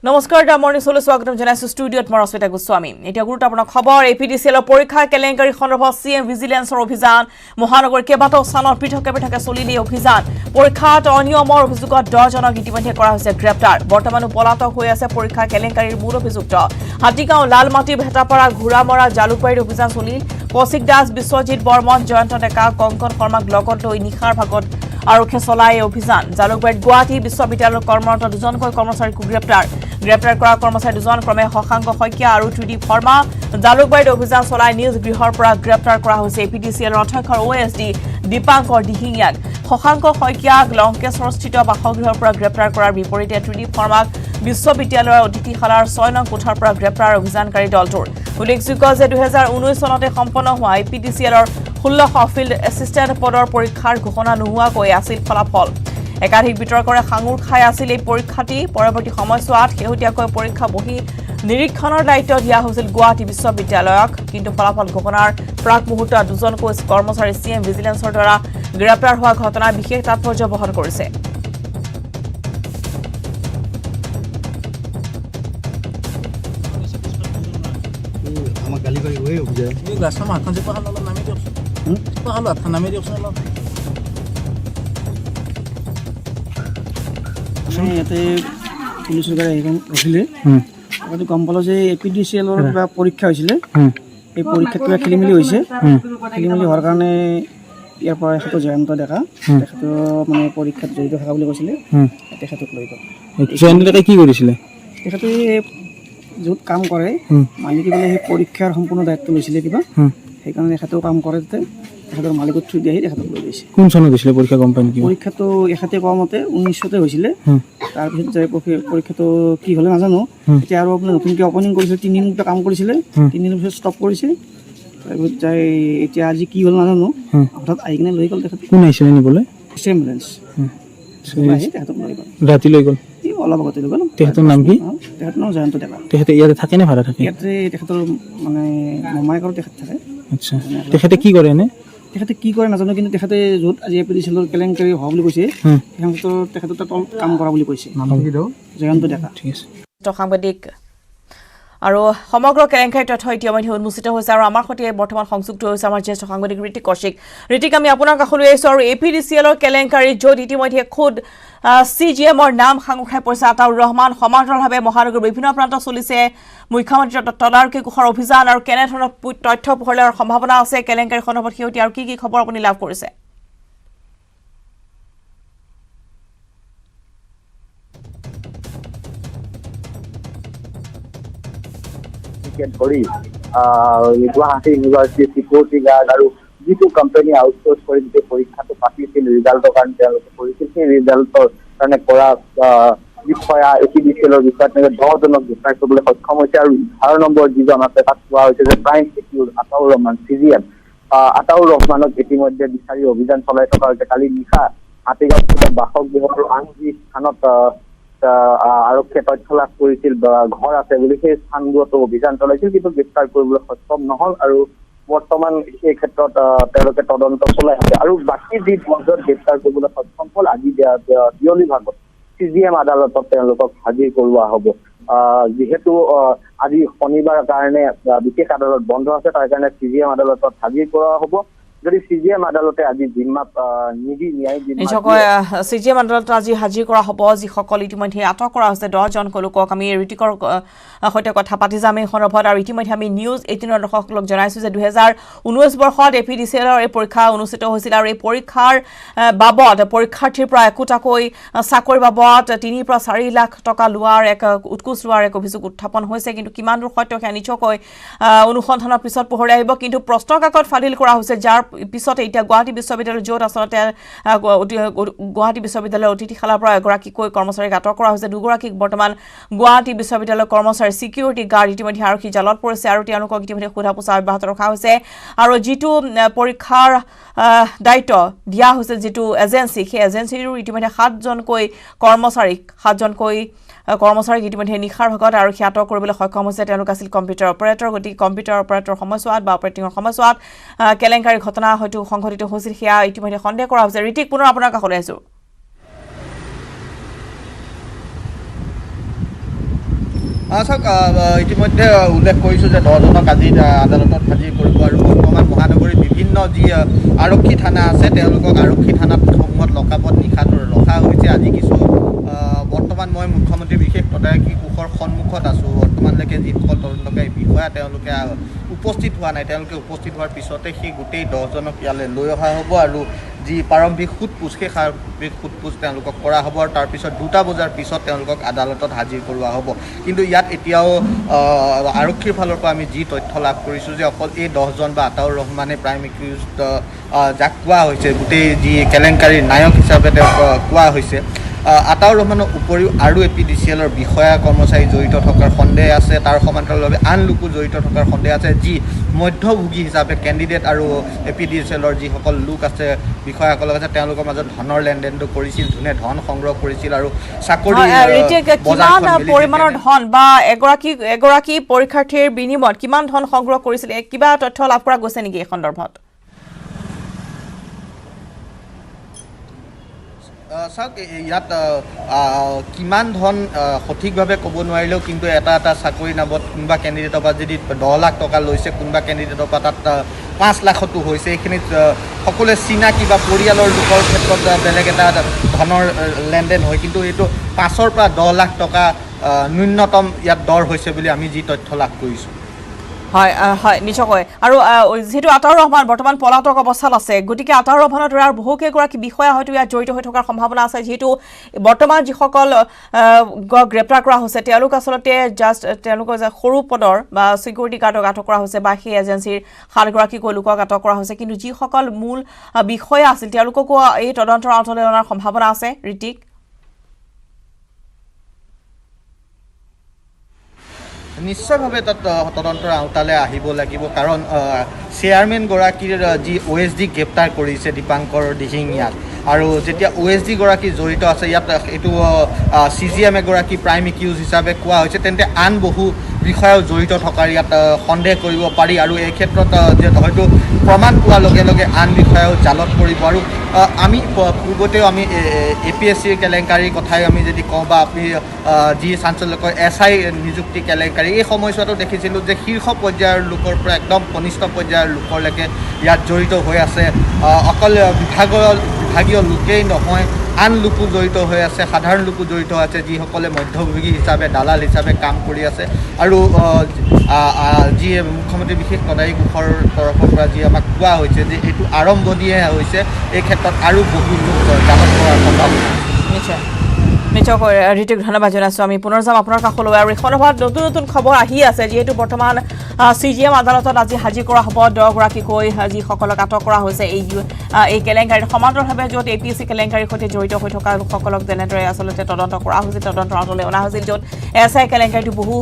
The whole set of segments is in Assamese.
নমস্কাৰ মৰ্নিং শোলৈ স্বাগতম জনাইছো ষ্টুডিঅত মই ৰশ্মিতা গোস্বামী এতিয়া গুৰুত্বপূৰ্ণ খবৰ এপিডিচিএলৰ পৰীক্ষা কেলেংকাৰী সন্দৰ্ভত সিএম ভিজিলেন্সৰ অভিযান মহানগৰ কেইবাটাও স্থানত পৃথকে চলিলে অভিযান পৰীক্ষাত অনিয়মৰ অভিযোগত 10 জনক ইতিমধ্যে কৰা হৈছে গ্ৰেপ্তাৰ বৰ্তমানো পলাতক হৈ আছে পৰীক্ষা কেলেংকাৰীৰ মূল অভিযুক্ত হাতীগাঁও লালমাটি ভেটাপাৰা ঘোৰামৰা জালুকবাৰীৰ অভিযান চলিল কৌশিক দাস বিশ্বজিৎ বৰ্মন জয়ন্ত ডেকা কংকন শৰ্মাক লগত লৈ নিশাৰ ভাগত আৰক্ষী চলাই অভিযান জালুকবাৰীত গুৱাহাটী বিশ্ববিদ্যালয়ৰ কৰ্মৰত দুজনকৈ কৰ্মচাৰীক গ্ৰেপ্তাৰ কৰা কৰ্মচাৰী দুজন ক্ৰমে শশাংক শইকীয়া আৰু ত্ৰিদীপ শৰ্মা জালুকবাৰীত অভিযান চলাই নিজ গৃহৰ পৰা গ্ৰেপ্তাৰ কৰা হৈছে এপিডিচিএলৰ অধ্যক্ষৰ OSD দীপাংকৰ দিহিঙীয়াক শশাংক শইকীয়াক লংকেশ্বৰস্থিত বাসগৃহৰ পৰা গ্ৰেপ্তাৰ কৰাৰ বিপৰীতে ত্ৰিদীপ শৰ্মাক বিশ্ববিদ্যালয়ৰ অতিথিশালাৰ 6 নং কোঠাৰ পৰা গ্ৰেপ্তাৰ অভিযানকাৰী দলটোৰ উল্লেখযোগ্য যে 2019 চনতে সম্পন্ন হোৱা এপিডিচিএলৰ 16 ফিল্ড এছিষ্টেণ্ট পদৰ পৰীক্ষাৰ ঘোষণা নোহোৱাকৈ আছিল ফলাফল একাধিক বিতৰ্কৰে সাঙুৰ খাই আছিল এই পৰীক্ষাটি পৰৱৰ্তী সময়ছোৱাত শেহতীয়াকৈ পৰীক্ষা বহি নিৰীক্ষণৰ দায়িত্ব দিয়া হৈছিল গুৱাহাটী বিশ্ববিদ্যালয়ক কিন্তু ফলাফল ঘোষণাৰ প্ৰাক মুহূৰ্তত দুজনকৈ কৰ্মচাৰী সিএম ভিজিলেন্সৰ দ্বাৰা গ্ৰেপ্তাৰ হোৱা ঘটনা বিশেষ তাৎপৰ্য বহন কৰিছে আমাক গালি কৰি গৈ উঠে এই গাছৰ মাখন যে পাহাল অলপ নামি দিয়কচোন পাহাল আঠা নামি দিয়কচোন অলপ ইয়াতে পুলিচ চৰকাৰে এখন ৰখিলে আগতে গম পালোঁ যে এপিডিচিএলৰ কিবা পৰীক্ষা হৈছিলে এই পৰীক্ষাত কিবা খেলি মেলি হৈছে খেলি মেলি হোৱাৰ কাৰণে ইয়াৰ পৰা এখেতৰ জয়ন্ত ডেকা তেখেতৰ মানে পৰীক্ষাত জড়িত থকা বুলি কৈছিলে তেখেতক লৈ গ'ল জয়ন্ত ডেকাই কি কৰিছিলে তেখেতে য'ত কাম কৰে মালিকে বোলে সেই পৰীক্ষাৰ সম্পূৰ্ণ দায়িত্ব লৈছিলে কিবা সেইকাৰণে তেখেতেও কাম কৰে তাতে তেখেতৰ মালিকক থৈ দি আহি তেখেতক লৈ গৈছে কোন চনত দিছিলে পৰীক্ষা গম পায় নেকি পৰীক্ষাটো এখেতে কোৱা মতে 1900তে হৈছিলে তাৰপিছত যে পৰীক্ষাটো কি হ'লে নাজানো এতিয়া আৰু আপোনাৰ নতুনকৈ অপেনিং কৰিছিলে 3 দিন কাম কৰিছিলে 3 দিনৰ পিছত ষ্টপ কৰিছে তাৰপিছত যাই এতিয়া আজি কি হ'ল নাজানো হঠাৎ আহি কিনে লৈ গ'ল তেখেত কোন আহিছিলে নিবলৈ এম্বুলেঞ্চ তেখেতক লৈ গ'ল ৰাতি লৈ গ'ল অলপ আগতে লৈ গ'ল তেখেতৰ নাম কি তেখেতৰ নাম জয়ন্ত ডেকা তেখেতে ইয়াতে থাকে নে ভাড়া থাকে ইয়াতে তেখেতৰ মানে মমায়েকৰ তেখেত থাকে আচ্ছা তেখেতে কি কৰে এনে তেখেতে কি কৰে নাজানো কিন্তু তেখেতে য'ত আজি এপিডিচিএলৰ কেলেংকাৰী হোৱা বুলি কৈছে তেখেতৰ তাত কাম কৰা বুলি কৈছে জয়ন্ত ডেকা ঠিক আছে সাংবাদিক আৰু সমগ্ৰ কেলেংকাৰী তথ্য ইতিমধ্যে উন্মোচিত হৈছে আৰু আমাৰ সৈতে বৰ্তমান সংযুক্ত হৈছে আমাৰ জ্যেষ্ঠ সাংবাদিক ঋতিক কৌশিক ঋতিক আমি আপোনাৰ কাষলৈ আহিছোঁ আৰু এপিডিচিএলৰ কেলেংকাৰী য'ত ইতিমধ্যে খুদ CGMৰ নাম সাঙুৰ খাই পৰিছে আতাউৰ ৰহমান সমান্তৰালভাৱে মহানগৰ বিভিন্ন প্ৰান্ত চলিছে মুখ্যমন্ত্ৰী তদাৰকী কোষৰ অভিযান আৰু কেনেধৰণৰ তথ্য পোহৰৰ সম্ভাৱনা আছে কেলেংকাৰী সন্দৰ্ভত শেহতীয়া আৰু কি খবৰ আপুনি লাভ কৰিছে ধৰি গুৱাহাটী ইউনিভাৰ্চিটি চিকিউৰিটি গাৰ্ড আৰু যিটো কোম্পানী আউটচোৰ্চ কৰি গোটেই পৰীক্ষাটো পাতিছিল ৰিজাল্টৰ কাৰণে তেওঁলোকে কৰিছিল সেই ৰিজাল্টৰ কাৰণে কৰা বিষয়া এপিডিচিএলৰ বিষয়ত 10 জনক গ্ৰেপ্তাৰ কৰিবলৈ সক্ষম হৈছে আৰু 11 নম্বৰ যিজন আছে তাক কোৱা হৈছে যে প্ৰাইম চিকিউৰ আতাউৰ ৰহমান CGM আতাউৰ ৰহমানক ইতিমধ্যে বিচাৰি অভিযান চলাই থকা হৈছে কালি নিশা হাতীগাঁও বাসগৃহৰ আন যি স্থানত আৰক্ষীয়ে তথ্য লাভ কৰিছিল ঘৰ আছে বুলি সেই স্থানবোৰতো অভিযান চলাইছিল কিন্তু গ্ৰেপ্তাৰ কৰিবলৈ সক্ষম নহল আৰু বৰ্তমান এই ক্ষেত্ৰত তেওঁলোকে তদন্ত চলাই আছে আৰু বাকী যি পৰ্যায়ত গ্ৰেপ্তাৰ কৰিবলৈ সক্ষম হ'ল আজি বিয়লি ভাগত CGM আদালতত তেওঁলোকক হাজিৰ কৰোৱা হ'ব যিহেতু আজি শনিবাৰৰ কাৰণে বিশেষ আদালত বন্ধ আছে তাৰ কাৰণে CGM আদালতত হাজিৰ কৰোৱা হ'ব যদি CGM আদালতে আজি জিম্মা নিদি ন্যায় CGM আদালতত আজি হাজিৰ কৰা হ'ব যিসকল ইতিমধ্যে আটক কৰা হৈছে 10 জন লোকক আমি ঋতিকৰ সৈতে কথা পাতি যাম এই সন্দৰ্ভত আৰু ইতিমধ্যে আমি নিউজ 18 দৰ্শকসকলক জনাইছো যে 2019 বৰ্ষত এপিডিচিএলৰ এই পৰীক্ষা অনুষ্ঠিত হৈছিল আৰু এই পৰীক্ষাৰ বাবদ পৰীক্ষাৰ্থীৰ পৰা একোটাকৈ চাকৰি বাবদ 3 পৰা 4 লাখ টকা লোৱাৰ এক উৎকোচ লোৱাৰ এক অভিযোগ উত্থাপন হৈছে কিন্তু কিমান দূৰ সত্য সেয়া নিশ্চয়কৈ অনুসন্ধানৰ পিছত পোহৰে আহিব কিন্তু প্ৰশ্ন কাকত ফাদিল কৰা হৈছে যাৰ পিছতে এতিয়া গুৱাহাটী বিশ্ববিদ্যালয়ৰ য'ত আচলতে গুৱাহাটী বিশ্ববিদ্যালয়ৰ অতিথিশালাৰ পৰা এগৰাকীকৈ কৰ্মচাৰীক আটক কৰা হৈছে দুগৰাকীক বৰ্তমান গুৱাহাটী বিশ্ববিদ্যালয়ৰ কৰ্মচাৰী সিকিউৰিটি গাৰ্ড ইতিমধ্যে আৰক্ষী জালত পৰিছে আৰু তেওঁলোকক ইতিমধ্যে সোধা পোছা অব্যাহত ৰখা হৈছে আৰু যিটো পৰীক্ষাৰ দায়িত্ব দিয়া হৈছে যিটো এজেঞ্চি সেই এজেঞ্চিৰ ইতিমধ্যে 7 জনকৈ কৰ্মচাৰীক ইতিমধ্যে নিশাৰ ভাগত আৰু আটক কৰিবলৈ সক্ষম হৈছে তেওঁলোক আছিল কম্পিউটাৰ অপাৰেটৰ গতিকে কম্পিউটাৰ অপাৰেটৰ সময়ছোৱাত বা অপাৰেটিঙৰ সময়ছোৱাত কেলেংকাৰী ঘটনা হয়তো সংঘটিত হৈছিল সেয়া ইতিমধ্যে সন্দেহ কৰা হৈছে ঋতিক পুনৰ আপোনাৰ কাষলৈ আহিছোঁ চাওক ইতিমধ্যে উল্লেখ কৰিছোঁ যে 10জনক আজি আদালতত হাজিৰ কৰিব আৰু বৰ্তমান মহানগৰীৰ বিভিন্ন যি আৰক্ষী থানা আছে তেওঁলোকক আৰক্ষী থানাসমূহত লকআপত নিশা ৰখা হৈছে। আজি কিছু বৰ্তমান মই মুখ্যমন্ত্ৰী বিশেষ তদাৰকী কোষৰ সন্মুখত আছোঁ। বৰ্তমানলৈকে যিসকল তদন্তকাৰী বিষয়া তেওঁলোকে উপস্থিত হোৱা নাই, তেওঁলোকে উপস্থিত হোৱাৰ পিছতে সেই গোটেই 10জনক ইয়ালৈ লৈ অহা হ'ব আৰু যি প্ৰাৰম্ভিক সোধপোছ সেই প্ৰাৰম্ভিক সোধপোছ তেওঁলোকক কৰা হ'ব আৰু তাৰপিছত 2টা বজাৰ পিছত তেওঁলোকক আদালতত হাজিৰ কৰোৱা হ'ব। কিন্তু ইয়াত এতিয়াও আৰক্ষীৰ ফালৰ পৰা আমি যি তথ্য লাভ কৰিছোঁ যে অকল এই 10জন বা আতাউৰ ৰহমানে প্ৰাইম একিউজড যাক কোৱা হৈছে গোটেই যি কেলেংকাৰীৰ নায়ক হিচাপে তেওঁক কোৱা হৈছে, আতাউৰ ৰহমানৰ উপৰিও আৰু APDCLৰ বিষয়া কৰ্মচাৰী জড়িত থকাৰ সন্দেহ আছে। তাৰ সমান্তৰালভাৱে আন লোকো জড়িত থকাৰ সন্দেহ আছে, যি মধ্যভোগী হিচাপে কেণ্ডিডেট আৰু APDCLৰ যিসকল লোক আছে বিষয়াসকল আছে তেওঁলোকৰ মাজত ধনৰ লেনদেনটো কৰিছিল, যোনে ধন সংগ্ৰহ কৰিছিল আৰু চাকৰি কিমান পৰিমাণৰ ধন বা এগৰাকী পৰীক্ষাৰ্থীৰ বিনিময়ত কিমান ধন সংগ্ৰহ কৰিছিল, কিবা তথ্য লাভ কৰা গৈছে নেকি এই সন্দৰ্ভত? চাওক ইয়াত কিমান ধন সঠিকভাৱে ক'ব নোৱাৰিলেও কিন্তু এটা চাকৰি নামত কোনোবা কেণ্ডিডেটৰ পৰা যদি 10 লাখ টকা লৈছে, কোনোবা কেণ্ডিডেটৰ পৰা তাত 5 লাখতো হৈছে। এইখিনিত সকলোৱে চিনাকি বা পৰিয়ালৰ লোকৰ ক্ষেত্ৰত বেলেগ এটা ধনৰ লেনদেন হয়, কিন্তু এইটো 5ৰ পৰা 10 লাখ টকা ন্যূনতম ইয়াত দৰ হৈছে বুলি আমি যি তথ্য লাভ কৰিছোঁ। হয় হয় নিশ্চয়কৈ। আৰু যিহেতু আতাউৰ ৰহমান বৰ্তমান পলাতক অৱস্থাত আছে, গতিকে আতাউৰ ৰহমানৰ দৰে আৰু বহুকেইগৰাকী বিষয়া হয়তো ইয়াত জড়িত হৈ থকাৰ সম্ভাৱনা আছে। যিহেতু বৰ্তমান যিসকল গ্ৰেপ্তাৰ কৰা হৈছে তেওঁলোক আচলতে জাষ্ট তেওঁলোকৰ যে সৰু পদৰ বা ছিকিউৰিটি গাৰ্ডক আটক কৰা হৈছে বা সেই এজেঞ্চিৰ 7গৰাকীকৈ লোকক আটক কৰা হৈছে, কিন্তু যিসকল মূল বিষয়া আছিল তেওঁলোককো এই তদন্তৰ আওতালৈ অনাৰ সম্ভাৱনা আছে। ঋতিক, নিশ্চয়ভাৱে তাত তদন্তৰ আওতালৈ আহিব লাগিব, কাৰণ চেয়াৰমেনগৰাকীৰ যি OSD গ্ৰেপ্তাৰ কৰিছে দীপাংকৰ দিহিঙীয়াক, আৰু যেতিয়া OSD গৰাকী জড়িত আছে ইয়াত এইটো CGM এগৰাকী প্ৰাইম একিউজ হিচাপে কোৱা হৈছে, তেন্তে আন বহু বিষয়াও জড়িত থকাৰ ইয়াত সন্দেহ কৰিব পাৰি আৰু এই ক্ষেত্ৰত হয়তো প্ৰমাণ পোৱাৰ লগে লগে আন বিষয়াও জালত পৰিব। আৰু আমি পূৰ্বতেও আমি APSCৰ কেলেংকাৰীৰ কথাই আমি যদি কওঁ বা আমি যি চাঞ্চল্যকৰ SI নিযুক্তি কেলেংকাৰী, এই সময়ছোৱাতো দেখিছিলোঁ যে শীৰ্ষ পৰ্যায়ৰ লোকৰ পৰা একদম কনিষ্ঠ পৰ্যায়ৰ লোকলৈকে ইয়াত জড়িত হৈ আছে। অকল বিভাগীয় লোকেই নহয়, আন লোকো জড়িত হৈ আছে, সাধাৰণ লোকো জড়িত হৈ আছে, যিসকলে মধ্যভোগী হিচাপে দালাল হিচাপে কাম কৰি আছে। আৰু যি মুখ্যমন্ত্ৰী বিশেষ তদাৰকী কোষৰ তৰফৰ পৰা যি আমাক কোৱা হৈছে যে এইটো আৰম্ভণিহে হৈছে, এই ক্ষেত্ৰত আৰু বহু লোক জালত পৰাৰ সম্ভাৱনা। নিশ্চয়কৈ ঋতিক, ধন্যবাদ জনাইছোঁ। আমি পুনৰ যাম আপোনাৰ কাষলৈ আৰু এই সন্দৰ্ভত নতুন নতুন খবৰ আহি আছে। যিহেতু বৰ্তমান CGM আদালতত আজি হাজিৰ কৰা হ'ব 10গৰাকীকৈ যিসকলক আটক কৰা হৈছে এই কেলেংকাৰীৰ সমান্তৰালভাৱে, য'ত APSC কেলেংকাৰীৰ সৈতে জড়িত হৈ থকা লোকসকলক যেনেদৰে আচলতে তদন্ত কৰা হৈছিল, তদন্তৰ আওতালৈ অনা হৈছিল, য'ত SI কেলেংকাৰীটো বহু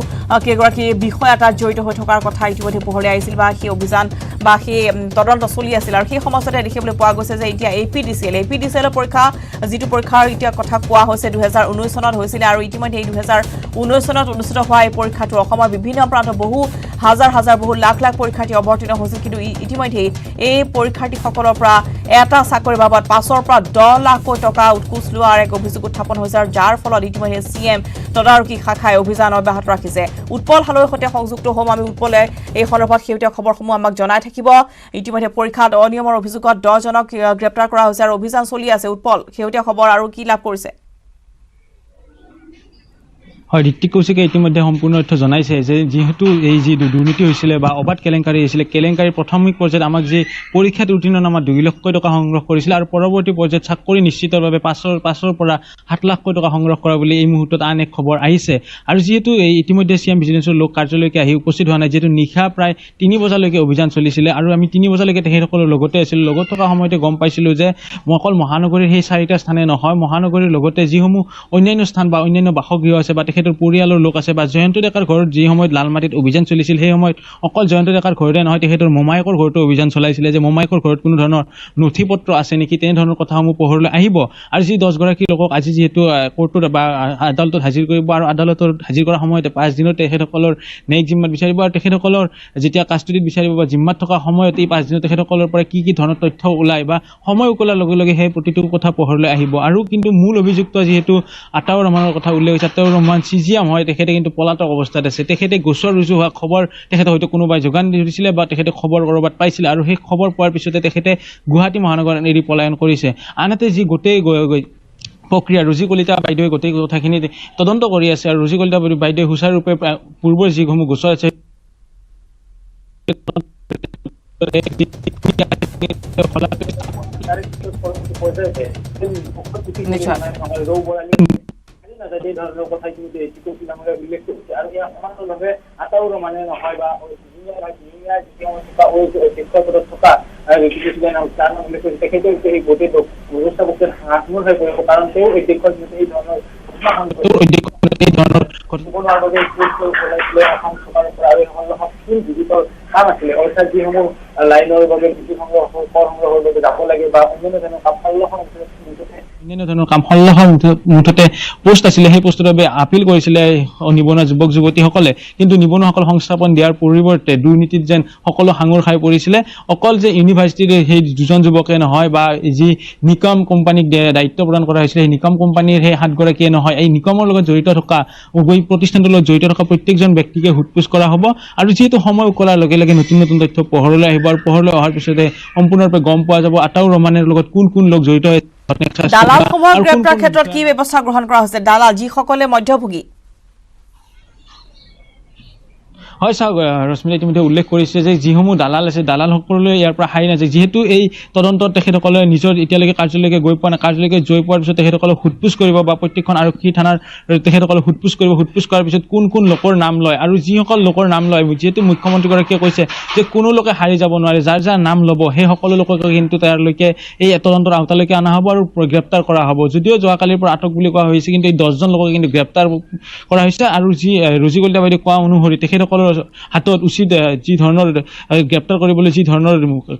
কেইগৰাকী বিষয়া তাত জড়িত হৈ থকাৰ কথা ইতিমধ্যে পোহৰলৈ আহিছিল বা সেই অভিযান বা সেই তদন্ত চলি আছিল। আৰু সেই সময়ছোৱাতে দেখিবলৈ পোৱা গৈছে যে এতিয়া APDCLৰ পৰীক্ষা, যিটো পৰীক্ষাৰ এতিয়া কথা কোৱা হৈছে 2019 চনত হৈছিলে, আৰু ইতিমধ্যে এই 2019 চনত অনুষ্ঠিত হোৱা এই পৰীক্ষাটো অসমৰ বিভিন্ন প্ৰান্তত বহু হাজাৰ বহু লাখ পৰীক্ষাৰ্থী অৱতীৰ্ণ হৈছিল। কিন্তু ইতিমধ্যে এই পৰীক্ষাৰ্থীসকলৰ পৰা এটা চাকৰিৰ বাবদ 5ৰ পৰা 10 লাখ টকা উৎকোচ লোৱাৰ এক অভিযোগ উত্থাপন হৈছে, আৰু যাৰ ফলত ইতিমধ্যে CM তদাৰকী শাখাই অভিযান অব্যাহত ৰাখিছে। উৎপল হালৈৰ সৈতে সংযুক্ত হ'ম আমি। উৎপলে এই সন্দৰ্ভত শেহতীয়া খবৰসমূহ আমাক জনাই থাকিব। ইতিমধ্যে পৰীক্ষাত অনিয়মৰ অভিযোগত 10জনক গ্ৰেপ্তাৰ কৰা হৈছে আৰু অভিযান চলি আছে। উৎপল, শেহতীয়া খবৰ আৰু কি লাভ কৰিছে? হয়, ঋত্বিক কৌশিকে ইতিমধ্যে সম্পূৰ্ণ তথ্য জনাইছে যে যিহেতু এই যি দুৰ্নীতি হৈছিলে বা অবাধ কেলেংকাৰী হৈছিলে, কেলেংকাৰীৰ প্ৰাথমিক পৰ্যায়ত আমাক যি পৰীক্ষাত উত্তীৰ্ণ নামত 2 লাখ টকা সংগ্ৰহ কৰিছিলে আৰু পৰৱৰ্তী পৰ্যায়ত চাকৰি নিশ্চিতৰ বাবে 5ৰ পৰা 7 লাখ টকা সংগ্ৰহ কৰা বুলি এই মুহূৰ্তত আন এক খবৰ আহিছে। আৰু যিহেতু এই ইতিমধ্যে CM ভিজিলেন্সৰ লোক কাৰ্যালয়লৈকে আহি উপস্থিত হোৱা নাই, যিহেতু নিশা প্ৰায় 3 বজালৈকে অভিযান চলিছিলে আৰু আমি 3 বজালৈকে তেখেতসকলৰ লগতে আছিলোঁ। লগত থকা সময়তে গম পাইছিলোঁ যে অকল মহানগৰীৰ সেই 4টা স্থানে নহয়, মহানগৰীৰ লগতে যিসমূহ অন্যান্য স্থান বা অন্যান্য বাসগৃহ আছে বা তেখেতৰ পৰিয়ালৰ লোক আছে বা জয়ন্ত ডেকাৰ ঘৰত যি সময়ত লালমাটিত অভিযান চলিছিল, সেই সময়ত অকল জয়ন্ত ডেকাৰ ঘৰতে নহয়, তেখেতৰ মোমায়েকৰ ঘৰতো অভিযান চলাইছিলে যে মোমায়েকৰ ঘৰত কোনো ধৰণৰ নথি পত্ৰ আছে নেকি, তেনেধৰণৰ কথাসমূহ পোহৰলৈ আহিব। আৰু যি 10গৰাকী লোকক আজি যিহেতু কোৰ্টত বা আদালতত হাজিৰ কৰিব আৰু আদালতত হাজিৰ কৰাৰ সময়তে 5 দিনত তেখেতসকলৰ ন্যায়িক জিম্মাত বিচাৰিব আৰু তেখেতসকলৰ যেতিয়া কাষ্টডিত বিচাৰিব বা জিম্মাত থকা সময়ত এই 5 দিনত তেখেতসকলৰ পৰা কি ধৰণৰ তথ্য ওলায় বা সময় উকলাৰ লগে লগে সেই প্ৰতিটো কথা পোহৰলৈ আহিব। আৰু কিন্তু মূল অভিযুক্ত যিহেতু আতাউৰ ৰহমানৰ কথা উল্লেখ হৈছে, আতাউৰ ৰহমান CGM হয় তেখেতে কিন্তু পলাতক অৱস্থাত আছে তেখেতে গোচৰ ৰুজু হোৱা খবৰ তেখেতে হয়তো কোনোবাই যোগান ধৰিছিলে বা তেখেতে খবৰ কৰবাত পাইছিলে আৰু সেই খবৰ পোৱাৰ পিছতে তেখেতে গুৱাহাটী মহানগৰ এৰি পলায়ন কৰিছে আনহাতে যি গোটেই প্ৰক্ৰিয়া ৰুজি কলিতা বাইদেৱে গোটেই কথাখিনি তদন্ত কৰি আছে আৰু ৰুজি কলিতা বাইদেৱে সুচাৰুৰূপে পূৰ্বৰ যিসমূহ গোচৰ আছে কাম আছিলে অৰ্থাৎ যিসমূহ লাইনৰ বাবে বিদ্যুৎ সংগ্ৰহ কৰ সংগ্ৰহৰ বাবে যাব লাগে বা অন্যান্য ধৰণৰ কাম অন্যান্য ধৰণৰ কাম 16 মুঠতে পোষ্ট আছিলে সেই পোষ্টৰ বাবে আপিল কৰিছিলে নিবনুৱা যুৱক যুৱতীসকলে কিন্তু নিবনুৱাসকল সংস্থাপন দিয়াৰ পৰিৱৰ্তে দুৰ্নীতিত যেন সকলো সাঙুৰ খাই পৰিছিলে অকল যে ইউনিভাৰ্চিটিৰ সেই দুজন যুৱকে নহয় বা যি নিকম কোম্পানীক দায়িত্ব প্ৰদান কৰা হৈছিলে সেই নিকম কোম্পানীৰ সেই 7 গৰাকীয়ে নহয় এই নিকমৰ লগত জড়িত থকা প্ৰতিষ্ঠানটোৰ লগত জড়িত থকা প্ৰত্যেকজন ব্যক্তিকে হুটপুচ কৰা হ'ব আৰু যিহেতু সময় উকলাৰ লগে লগে নতুন নতুন তথ্য পোহৰলৈ আহিব আৰু পোহৰলৈ অহাৰ পিছতে সম্পূৰ্ণৰূপে গম পোৱা যাব আতাউৰ ৰহমানৰ লগত কোন লোক জড়িত হৈ দালাল সমূহৰ গ্ৰেপ্তাৰ ক্ষেত্ৰত কি ব্যৱস্থা গ্ৰহণ কৰা হৈছে দালাল যিসকলে মধ্যভোগী হয় চাওক ৰশ্মিতা ইতিমধ্যে উল্লেখ কৰিছে যে যিসমূহ দালাল আছে দালাল সকললৈ ইয়াৰ পৰা হাৰি নাযায় যিহেতু এই তদন্তত তেখেতসকলে নিজৰ এতিয়ালৈকে কাৰ্যালয়লৈকে গৈ পোৱা নাই কাৰ্যালয়লৈকে গৈ পোৱাৰ পিছত তেখেতসকলক হুটপুচ কৰিব বা প্ৰত্যেকখন আৰক্ষী থানাৰ তেখেতসকলক হুটপুচ কৰিব হুটপুচ কৰাৰ পিছত কোন লোকৰ নাম লয় আৰু যিসকল লোকৰ নাম লয় যিহেতু মুখ্যমন্ত্ৰীগৰাকীয়ে কৈছে যে কোনো লোকে হাৰি যাব নোৱাৰে যাৰ নাম ল'ব সেই সকলো লোকক কিন্তু তেওঁলোকে এই তদন্তৰ আওতালৈকে অনা হ'ব আৰু গ্ৰেপ্তাৰ কৰা হ'ব যদিও যোৱাকালিৰ পৰা আটক বুলি কোৱা হৈছে কিন্তু এই 10জন লোকক কিন্তু গ্ৰেপ্তাৰ কৰা হৈছে আৰু যি ৰুজি কলিতা বাইদেৱে কোৱা অনুসৰি তেখেতসকলৰ হাতত উচিত যি ধৰণৰ গ্ৰেপ্তাৰ কৰিবলৈ যি ধৰণৰ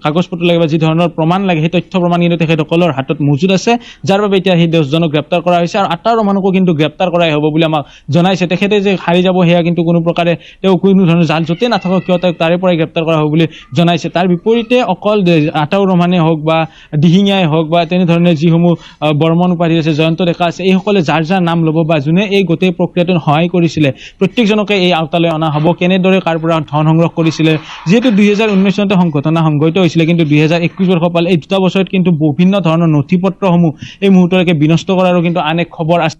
কাগজ পত্ৰ লাগে বা যি ধৰণৰ প্ৰমাণ লাগে সেই তথ্য প্ৰমাণ কিন্তু তেখেতসকলৰ হাতত মজুদ আছে যাৰ বাবে এতিয়া সেই 10জনক গ্ৰেপ্তাৰ কৰা হৈছে আৰু আটাৰ মানুহকো কিন্তু গ্ৰেপ্তাৰ কৰাই হ'ব বুলি আমাক জনাইছে তেখেতে যে হাৰি যাব সেয়া কিন্তু কোনো প্ৰকাৰে তেওঁ কোনো ধৰণৰ জাল য'তে নাথাকক কিয় তেওঁক তাৰে পৰাই গ্ৰেপ্তাৰ কৰা হ'ব বুলি জনাইছে তাৰ বিপৰীতে অকল আটাউৰ ৰহমানে হওক বা দিহিঙীয়াই হওক বা তেনেধৰণে যিসমূহ বৰ্মন উপাধি আছে জয়ন্ত ডেকা আছে এইসকলে যাৰ নাম ল'ব বা যোনে এই গোটেই প্ৰক্ৰিয়াটোত সহায় কৰিছিলে প্ৰত্যেকজনকে এই আওতালৈ অনা হ'ব কেনেদৰে কাৰ পৰা ধন সংগ্ৰহ কৰিছিলে যিহেতু 2019 চনতে ঘটনা সংঘটিত হৈছিলে কিন্তু 2021 বৰ্ষ পালে এই 2 বছৰত কিন্তু বিভিন্ন ধৰণৰ নথি পত্ৰসমূহ এই মুহূৰ্তলৈকে বিনষ্ট কৰাৰো কিন্তু আন এক খবৰ আছে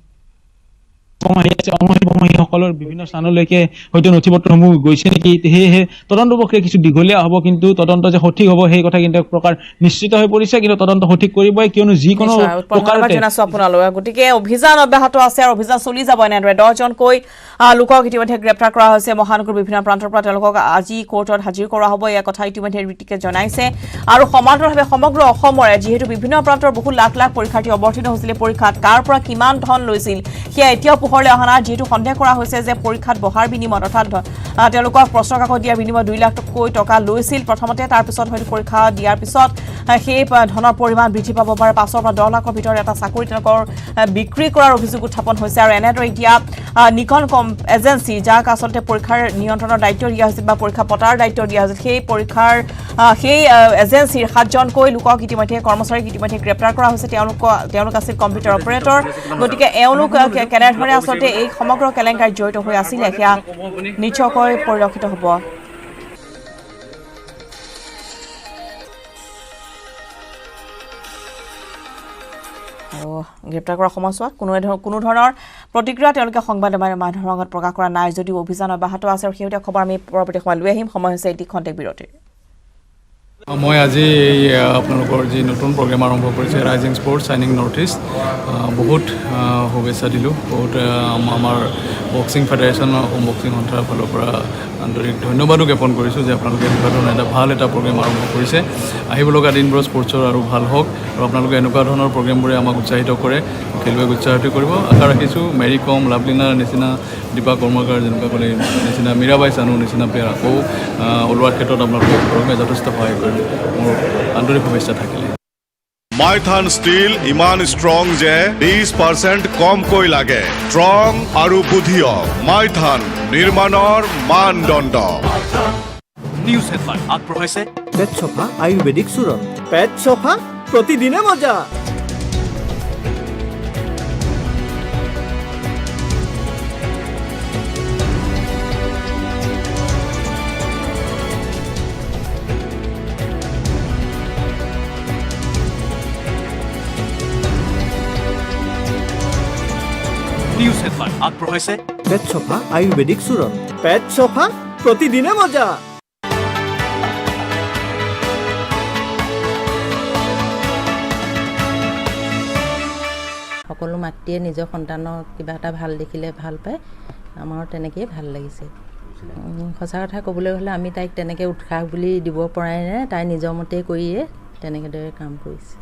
সকলৰ বিভিন্ন স্থানলৈকে হয়তো নথি পত্ৰসমূহ গৈছে নেকি সেয়েহে তদন্ত প্ৰক্ৰিয়া কিছু দীঘলীয়া হ'ব কিন্তু তদন্ত যে সঠিক হ'ব সেই কথা কিন্তু এক প্ৰকাৰ নিশ্চিত হৈ পৰিছে কিন্তু তদন্ত সঠিক কৰিবই কিয়নো যিকোনো প্ৰকাৰতে আপোনালোকে গতিকে অভিযান অব্যাহত আছে আৰু অভিযান চলি যাব এনেদৰে 10জনকৈ লোকক ইতিমধ্যে গ্ৰেপ্তাৰ কৰা হৈছে মহানগৰ বিভিন্ন প্ৰান্তৰ পৰা তেওঁলোকক আজি কোৰ্টত হাজিৰ কৰা হ'ব এই কথা ইতিমধ্যে ঋতিকে জনাইছে আৰু সমান্তৰালভাৱে সমগ্ৰ অসমৰে যিহেতু বিভিন্ন প্ৰান্তৰ বহু লাখ লাখ পৰীক্ষাৰ্থী অৱতীৰ্ণ হৈছিল পৰীক্ষাত কাৰ পৰা কিমান ধন লৈছিল সেয়া এতিয়াও পোহৰলৈ অহা নাই যেহেতু সন্দেহ কৰা হৈছে যে পৰীক্ষাত বহাৰ বিনিময়ত অৰ্থাৎ তেওঁলোকক প্ৰশ্ন কাকত দিয়াৰ বিনিময়ত 2 লাখকৈ টকা লৈছিল প্ৰথমতে তাৰ পিছত হয়তো পৰীক্ষা দিয়াৰ পিছত সেই ধনৰ পৰিমাণ বৃদ্ধি পাব পাৰে 5 পৰা 10 লাখৰ ভিতৰত এটা চাকৰি তেওঁলোকৰ বিক্ৰী কৰাৰ অভিযোগ উত্থাপন হৈছে আৰু এনেদৰে এতিয়া নিকন এজেন্সি যাক আচলতে পৰীক্ষাৰ নিয়ন্ত্ৰণৰ দায়িত্ব দিয়া হৈছিল বা পৰীক্ষা পতাৰ দায়িত্ব দিয়া হৈছিল সেই পৰীক্ষাৰ সেই এজেন্সিৰ 7জনকৈ লোকক ইতিমধ্যে কৰ্মচাৰীক ইতিমধ্যে গ্ৰেপ্তাৰ কৰা হৈছে তেওঁলোক আছিল কম্পিউটাৰ অপাৰেটৰ গতিকে এওঁলোক কেনেধৰণে আচলতে এই সমগ্ৰ কেলেংকাৰীত জড়িত হৈ আছিলে সেয়া নিশ্চয়কৈ পৰিলক্ষিত হ'ব আৰু গ্ৰেপ্তাৰ কৰাৰ সময়ছোৱাত কোনো ধৰণৰ প্ৰতিক্ৰিয়া তেওঁলোকে সংবাদ মাধ্যমৰ আগত প্ৰকাশ কৰা নাই যদিও অভিযান অব্যাহত আছে আৰু সেইটা খবৰ আমি পৰৱৰ্তী সময় লৈ আহিম সময় হৈছে এটি খন্তেক বিৰতিৰ মই আজি এই আপোনালোকৰ যি নতুন প্ৰগ্ৰেম আৰম্ভ কৰিছে rising sports shining north east বহুত শুভেচ্ছা দিলোঁ বহুত আমাৰ বক্সিং ফেডাৰেশ্যন অসম বক্সিং সন্থাৰ ফালৰ পৰা আন্তৰিক ধন্যবাদো জ্ঞাপন কৰিছোঁ যে আপোনালোকে এনেকুৱা ধৰণৰ ভাল এটা প্ৰগ্ৰেম আৰম্ভ কৰিছে আহিব লগা দিনবোৰত স্পৰ্টছৰ আৰু ভাল হওক আৰু আপোনালোকে এনেকুৱা ধৰণৰ প্ৰগ্ৰেমবোৰে আমাক উৎসাহিত কৰে খেলুৱৈক উৎসাহিত কৰিব আশা ৰাখিছোঁ মেৰী কম লাভলীনাৰ নিচিনা দীপা কৰ্মকাৰ যেনেকুৱা ক'লে নিচিনা মীৰাবাই চানু নিচিনা প্লেয়াৰ আকৌ ওলোৱাৰ ক্ষেত্ৰত আপোনালোকে প্ৰগ্ৰেমে যথেষ্ট সহায় কৰিব মোৰ আন্তৰিক শুভেচ্ছা থাকিলে মাইথান ষ্টীল ইমান ষ্ট্ৰং যে 20% কমকৈ লাগে ষ্ট্ৰং আৰু বুদ্ধিয়ক মাইথান নিৰ্মাণৰ মানদণ্ড নিউজ হেডলাইন আগবঢ়াইছে পেট চফা আয়ুৰ্বেদিক চূৰণ পেট চফা প্ৰতিদিনে মজা হেডলাইন আগবঢ়াইছে পেট চফা আয়ুৰ্বেদিক চূৰণ পেট চফা প্ৰতিদিনে মজা সকলো মাতৃয়ে নিজৰ সন্তানক কিবা এটা ভাল দেখিলে ভাল পায় আমাৰ তেনেকেই ভাল লাগিছে সঁচা কথা ক'বলৈ হ'লে আমি তাইক তেনেকৈ উৎসাহ বুলি দিব পৰাই নাই তাই নিজৰ মতেই কৰিয়ে তেনেদৰে কাম কৰিছে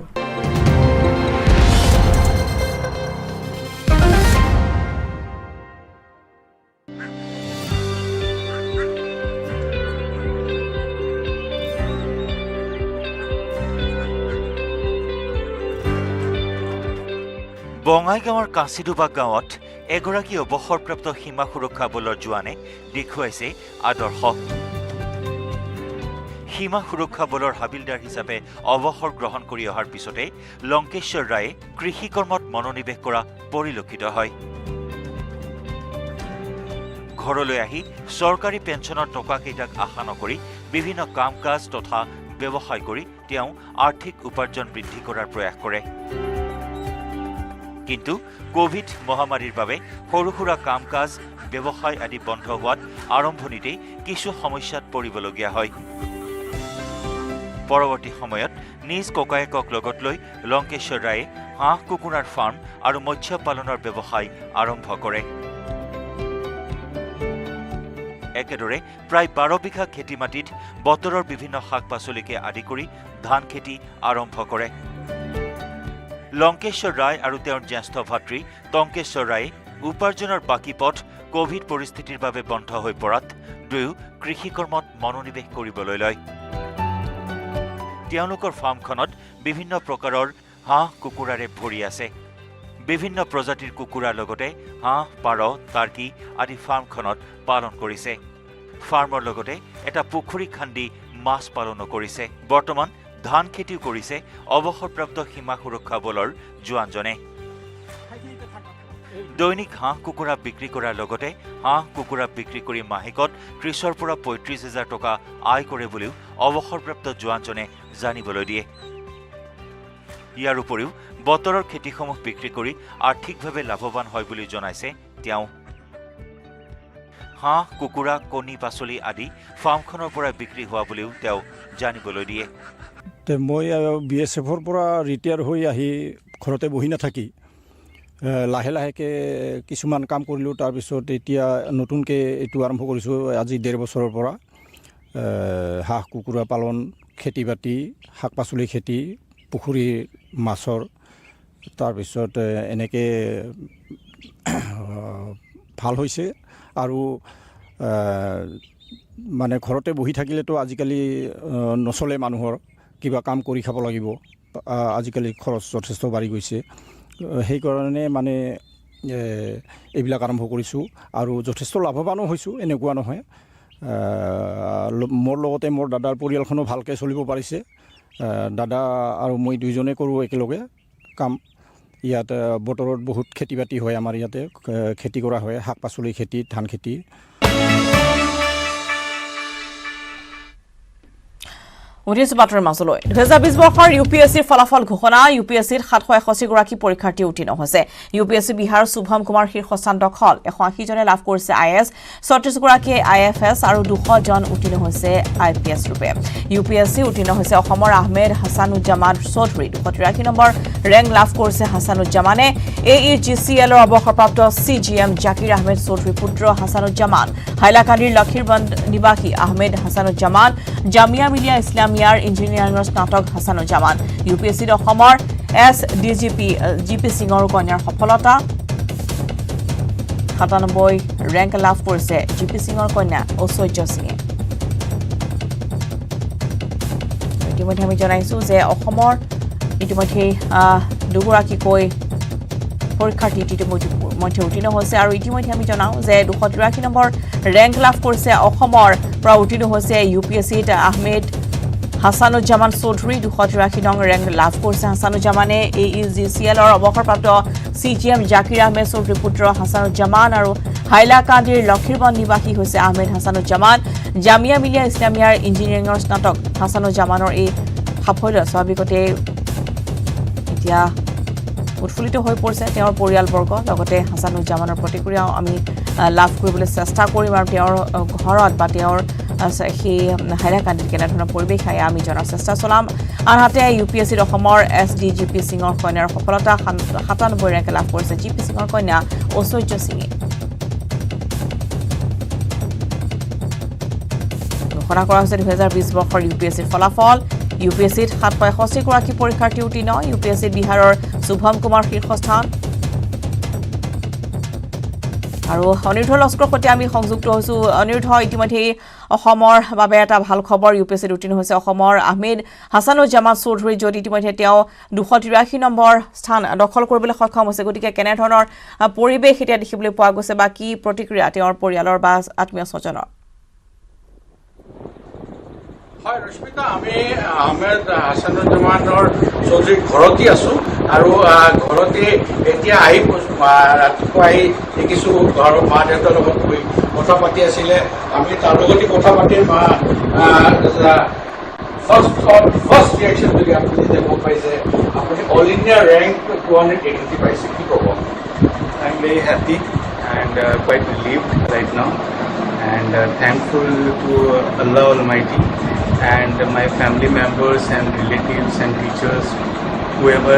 বঙাইগাঁৱৰ কাঁচিডোবা গাঁৱত এগৰাকী অৱসৰপ্ৰাপ্ত সীমা সুৰক্ষা বলৰ জোৱানে দেখুৱাইছে আদৰ্শ সীমা সুৰক্ষা বলৰ হাবিলদাৰ হিচাপে অৱসৰ গ্ৰহণ কৰি অহাৰ পিছতে লংকেশ্বৰ ৰায়ে কৃষি কৰ্মত মনোনিৱেশ কৰা পৰিলক্ষিত হয় ঘৰলৈ আহি চৰকাৰী পেঞ্চনৰ টকাকেইটাক আশা নকৰি বিভিন্ন কাম কাজ তথা ব্যৱসায় কৰি তেওঁ আৰ্থিক উপাৰ্জন বৃদ্ধি কৰাৰ প্ৰয়াস কৰে কিন্তু কোভিড মহামাৰীৰ বাবে সৰু সুৰা কাম কাজ ব্যৱসায় আদি বন্ধ হোৱাত আৰম্ভণিতেই কিছু সমস্যাত পৰিবলগীয়া হয় পৰৱৰ্তী সময়ত নিজ ককায়েকক লগত লৈ লংকেশ্বৰ ৰায়ে হাঁহ কুকুৰাৰ ফাৰ্ম আৰু মৎস্য পালনৰ ব্যৱসায় আৰম্ভ কৰে একেদৰে প্ৰায় 12 বিঘা খেতি মাটিত বতৰৰ বিভিন্ন শাক পাচলিকে আদি কৰি ধান খেতি আৰম্ভ কৰে লংকেশ্বৰ ৰায় আৰু তেওঁৰ জ্যেষ্ঠ ভাতৃ টংকেশ্বৰ ৰায়ে উপাৰ্জনৰ বাকী পথ কোভিড পৰিস্থিতিৰ বাবে বন্ধ হৈ পৰাত দুয়ো কৃষি কৰ্মত মনোনিৱেশ কৰিবলৈ লয় তেওঁলোকৰ ফাৰ্মখনত বিভিন্ন প্ৰকাৰৰ হাঁহ কুকুৰাৰে ভৰি আছে বিভিন্ন প্ৰজাতিৰ কুকুৰাৰ লগতে হাঁহ পাৰ টাৰ্কি আদি ফাৰ্মখনত পালন কৰিছে ফাৰ্মৰ লগতে এটা পুখুৰী খান্দি মাছ পালনো কৰিছে বৰ্তমান ধান খেতিও কৰিছে অৱসৰপ্ৰাপ্ত সীমা সুৰক্ষা বলৰ জোৱানজনে দৈনিক হাঁহ কুকুৰা বিক্ৰী কৰাৰ লগতে হাঁহ কুকুৰা বিক্ৰী কৰি মাহেকত 30ৰ পৰা 35,000 টকা আয় কৰে বুলিও অৱসৰপ্ৰাপ্ত জোৱানজনে জানিবলৈ দিয়ে ইয়াৰ উপৰিও বতৰৰ খেতিসমূহ বিক্ৰী কৰি আৰ্থিকভাৱে লাভৱান হয় বুলি জনাইছে তেওঁ হাঁহ কুকুৰা কণী পাচলি আদি ফাৰ্মখনৰ পৰা বিক্ৰী হোৱা বুলিও তেওঁ জানিবলৈ দিয়ে মই BSFৰ পৰা ৰিটায়াৰ হৈ আহি ঘৰতে বহি নাথাকি লাহে লাহেকৈ কিছুমান কাম কৰিলোঁ তাৰপিছত এতিয়া নতুনকৈ এইটো আৰম্ভ কৰিছোঁ আজি 1.5 বছৰৰ পৰা হাঁহ কুকুৰা পালন খেতি বাতি শাক পাচলি খেতি পুখুৰীৰ মাছৰ তাৰপিছত এনেকৈ ভাল হৈছে আৰু মানে ঘৰতে বহি থাকিলেতো আজিকালি নচলে মানুহৰ কিবা কাম কৰি খাব লাগিব আজিকালি খৰচ যথেষ্ট বাঢ়ি গৈছে সেইকাৰণে মানে এইবিলাক আৰম্ভ কৰিছোঁ আৰু যথেষ্ট লাভৱানো হৈছোঁ এনেকুৱা নহয় মোৰ লগতে মোৰ দাদাৰ পৰিয়ালখনো ভালকৈ চলিব পাৰিছে দাদা আৰু মই দুইজনে কৰোঁ একেলগে কাম ইয়াত বতৰত বহুত খেতি বাতি হয় আমাৰ ইয়াতে খেতি কৰা হয় শাক পাচলি খেতি ধান খেতি উঠিছো বাতৰিৰ মাজলৈ 2020 বৰ্ষৰ UPSCৰ ফলাফল ঘোষণা UPSCত 781 গৰাকী পৰীক্ষাৰ্থী উত্তীৰ্ণ হৈছে UPSC বিহাৰ শুভম কুমাৰ শীৰ্ষস্থান দখল 180 জনে লাভ কৰিছে IAS 36 গৰাকী IFS আৰু 200 জন উত্তীৰ্ণ হৈছে IPS ৰূপে UPSC উত্তীৰ্ণ হৈছে অসমৰ আহমেদ হাছানুজ্জামান চৌধুৰী 283 নম্বৰ ৰেংক লাভ কৰিছে হাছানুজ্জামানে AEGCL ৰ অৱসৰপ্ৰাপ্ত CGM জাকিৰ আহমেদ চৌধুৰী পুত্ৰ হাছানুজ্জামান হাইলাকান্দিৰ লক্ষীৰবন্দ নিবাসী আহমেদ হাছানুজ্জামান জামিয়া মিলিয়া ইছলামিয়াৰ ইঞ্জিনিয়াৰিঙৰ স্নাতক হাছানুজ্জামান UPSCত অসমৰ SDGP GP সিঙৰ কন্যাৰ সফলতা 97 ৰেংক লাভ কৰিছে GP সিঙৰ কন্যা ঐশ্বৰ্য সিঙে ইতিমধ্যে আমি জনাইছোঁ যে অসমৰ ইতিমধ্যে দুগৰাকীকৈ পৰীক্ষাৰ্থী ইতিমধ্যে উত্তীৰ্ণ হৈছে আৰু ইতিমধ্যে আমি জনাওঁ যে 283 নম্বৰ ৰেংক লাভ কৰিছে অসমৰ পৰা উত্তীৰ্ণ হৈছে UPSCত আহমেদ হাছানুজ্জামান চৌধুৰী 283 নং ৰেংক লাভ কৰিছে হাছানুজ্জামানে AEGCL ৰ অৱসৰপ্ৰাপ্ত CGM জাকিৰ আহমেদ চৌধুৰী পুত্ৰ হাছানুজ্জামান আৰু হাইলাকান্দিৰ লক্ষীৰবন্দ নিবাসী হৈছে আহমেদ হাছানুজ্জামান জামিয়া মিলিয়া ইছলামিয়াৰ ইঞ্জিনিয়াৰিঙৰ স্নাতক হাছানুজ্জামানৰ এই সাফল্য স্বাভাৱিকতে এতিয়া উৎফুল্লিত হৈ পৰিছে তেওঁৰ পৰিয়ালবৰ্গ লগতে হাছানুজ্জামানৰ প্ৰতিক্ৰিয়াও আমি লাভ কৰিবলৈ চেষ্টা কৰিম আৰু তেওঁৰ ঘৰত বা তেওঁৰ সেই হাইলাকান্দিত কেনেধৰণৰ পৰিৱেশ আহে আমি জনাৰ চেষ্টা চলাম আনহাতে UPSCৰ অসমৰ SDGP সিঙৰ কন্যাৰ সফলতা 97 ৰেংক লাভ কৰিছে GP সিঙৰ কন্যা ঐশ্বৰ্য সিঙে ঘোষণা কৰা হৈছে 2020 বৰ্ষৰ UPSCৰ ফলাফল UPSCত 765 গৰাকী পৰীক্ষাৰ্থী উত্তীৰ্ণ UPSC বিহাৰৰ শুভম কুমাৰ শীৰ্ষস্থান আৰু অনিৰুদ্ধ লস্কৰৰ সৈতে আমি সংযুক্ত হৈছো অনিৰুদ্ধ ইতিমধ্যে অসমৰ বাবে এটা ভাল খবৰ UPSCত উত্তীৰ্ণ হৈছে অসমৰ আহমেদ হাছানুজ্জামান চৌধুৰী যদি ইতিমধ্যে তেওঁ 283 নম্বৰ স্থান দখল কৰিবলৈ সক্ষম হৈছে গতিকে কেনেধৰণৰ পৰিৱেশ এতিয়া দেখিবলৈ পোৱা গৈছে বা কি প্ৰতিক্ৰিয়া তেওঁৰ পৰিয়ালৰ বা আত্মীয় স্বজনৰ হয় ৰশ্মিতা আমি আহমেদ হাছানুজ্জামানৰ চৌধুৰীৰ ঘৰতে আছোঁ আৰু ঘৰতে এতিয়া আহি ৰাতিপুৱা আহি দেখিছোঁ ঘৰৰ মা দেউতাৰ লগত গৈ কথা পাতি আছিলে আমি তাৰ লগতে কথা পাতি ফাৰ্ষ্ট ৰিয়েকশ্যন যদি আপুনি যেতিয়া গম পাইছে আপুনি অল ইণ্ডিয়া ৰেংক 280 পাইছে কি ক'ব I'm very happy and quite relieved right now and thankful to Allah Almighty and my family members and relatives and teachers whoever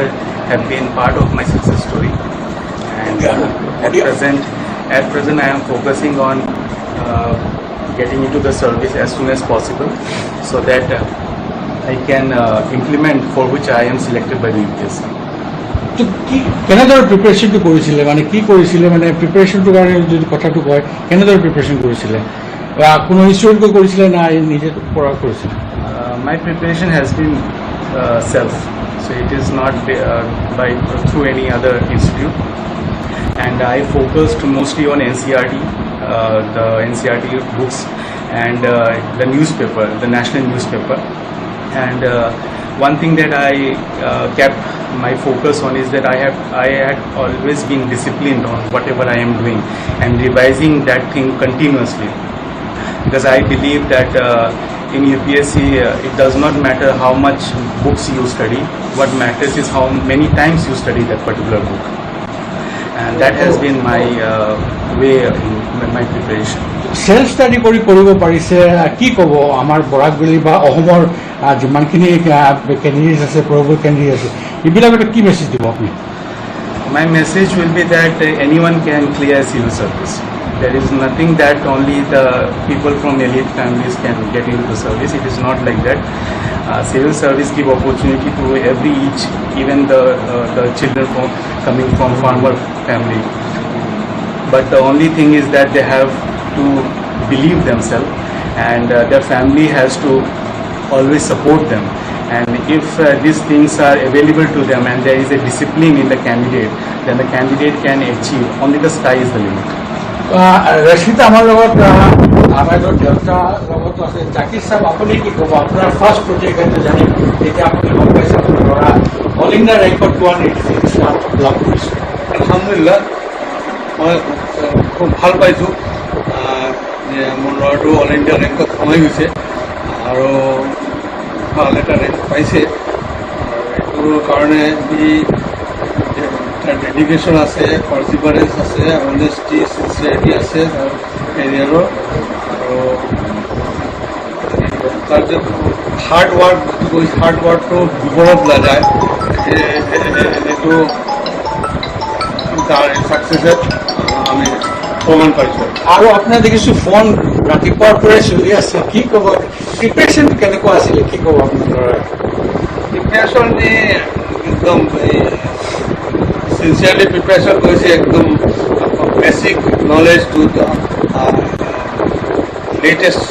have been part of my success story and at present I am focusing on getting into the service as soon as possible so that I can implement for which I am selected by the UPSC. তো কি কেনেদৰে প্ৰিপাৰেশ্যনটো কৰিছিলে মানে কি কৰিছিলে মানে প্ৰিপাৰেশ্যনটোৰ কাৰণে যদি কথাটো কয় কেনেদৰে প্ৰিপাৰেশ্যন কৰিছিলে কোনো ইনষ্টিটিউট কৰিছিলে না নিজে পঢ়া কৰিছিলে My preparation has been self, so it is not by through any other institute, and I focused mostly on NCERT, the NCERT books, and the newspaper, the national newspaper, and one thing that I kept my focus on is that I had always been disciplined on whatever I am doing and revising that thing continuously because I believe that in UPSC it does not matter how much books you study, what matters is how many times you study that particular book, and that has been my way in my preparation. Self study কৰিব পাৰিছে কি ক'ব আমাৰ বৰাকবেলি বা অসমৰ যিমানখিনি কেণ্ডিডেট আছে প্ৰবল কেণ্ডিডেট আছে এইবিলাকত কি মেছেজ দিব আপুনি My message will be that anyone can clear civil service. There is nothing that only the people from elite families can get into the service. It is not like that. Civil service give opportunity to every each, even the children coming from farmer family. But the only thing is that they have to believe themselves, and their family has to always support them. And if these things are available to them and there is a discipline in the candidate, then the candidate can achieve. Only the sky is the limit. Rashmita আমাৰ লগত আমাৰ দেউতাৰ লগত আছে জাকিৰ চাহাব আপুনি কি ক'ব আপোনাৰ ফাৰ্ষ্ট প্ৰজেক্ট আছে জানি এতিয়া আপুনি গম পাইছে আপোনাৰ ল'ৰা অল ইণ্ডিয়া ৰেংকত 286 লাভ কৰিছে আলহামদুলিল্লাহ মই খুব ভাল পাইছোঁ যে মোৰ ল'ৰাটো অল ইণ্ডিয়া ৰেংকত সোমাই গৈছে আৰু ভাল এটা ৰেংক পাইছে এইটোৰ কাৰণে সি ডেডিকেশ্যন আছে পাৰ্চিভাৰেঞ্চ আছে অনেষ্টি চিনচিয়াৰিটি আছে তাৰ কেৰিয়াৰৰ আৰু তাৰ যে হাৰ্ড ৱাৰ্কটো বিপৰত নাযায় এইটো তাৰ ছাকচেছত আমি প্ৰমাণ পাইছোঁ আৰু আপোনাৰ দেখিছোঁ ফোন ৰাতিপুৱাৰ পৰাই চলি আছে কি ক'ব প্ৰিপেৰেশ্যনটো কেনেকুৱা আছিলে কি ক'ব আপোনাৰ ল'ৰাই প্ৰিপেৰেশ্যন একদম sincerely preparation কৰিছে একদম basic knowledge to the latest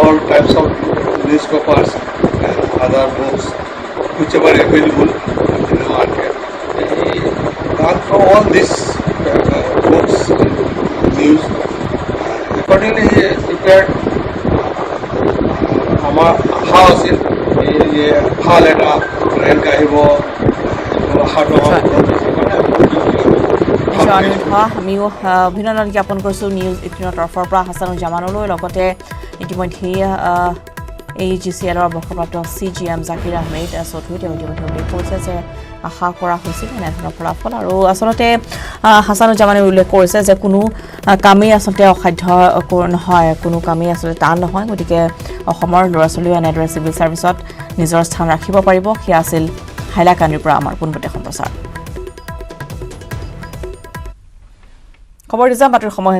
all types of newspapers and other books whichever available in the market. He learned from all these books and news. Accordingly he prepared আমাৰ আশা আছিল যে ভাল এটা ৰেংক আহিব আমিও অভিনন্দন জ্ঞাপন কৰিছোঁ নিউজ 18 তৰফৰ পৰা হাছানুজ্জামানলৈ লগতে ইতিমধ্যে AGCLৰ মুখপাত্ৰ CGM জাকিৰ আহমেদ চৌধুৰী তেওঁ ইতিমধ্যে উল্লেখ কৰিছে যে আশা কৰা হৈছিল এনেধৰণৰ ফলাফল আৰু আচলতে হাছানুজ্জামানে উল্লেখ কৰিছে যে কোনো কামেই আচলতে অসাধ্য নহয় কোনো কামেই আচলতে টান নহয় গতিকে অসমৰ ল'ৰা ছোৱালীও এনেদৰে চিভিল ছাৰ্ভিচত নিজৰ স্থান ৰাখিব পাৰিব সেয়া আছিল হাইলাকান্দিৰ পৰা আমাৰ পোনপটীয়া সম্প্ৰচাৰ খবৰ দিছা বাতৰিৰ সময়